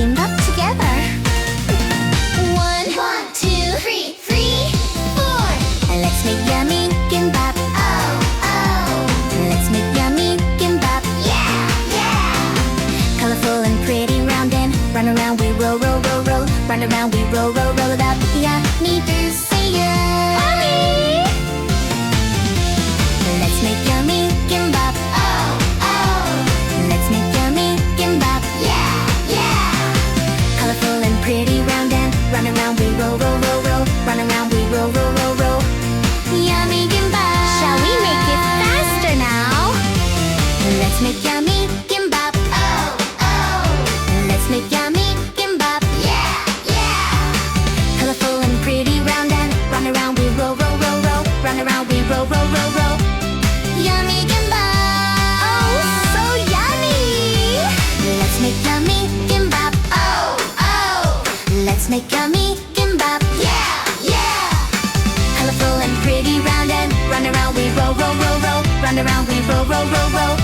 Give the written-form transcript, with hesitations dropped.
Kimbap together. 1, 2, 3, 4. Let's make yummy Kimbap. Oh, oh. Let's make yummy Kimbap. Yeah, yeah. Colorful and pretty, round and run around. We roll, roll, roll, roll. Run around. We roll, roll, roll it up. Yummy to say yummy. Let's make yummy Kimbap. Oh, oh. Let's make yummy Kimbap. Yeah, yeah. Colorful and pretty, round and run around. We roll, roll, roll, roll. Run around. We roll, roll, roll, roll. Yummy Kimbap. Shall we make it faster now? Let's make yummy Kimbap. Oh, oh. Let's make yummy Kimbap. Yeah, yeah. Colorful and pretty, round and run around. We roll, roll, roll, roll. Run around. We roll, roll, roll, roll. Yummy Kimbap. Oh, so yummy. Let's make yummy Kimbap. Oh, oh. Let's make yummy Kimbap. Yeah, yeah. Colorful and pretty, round and run around. We roll, roll, roll, roll. Run around. We roll, roll, roll, roll.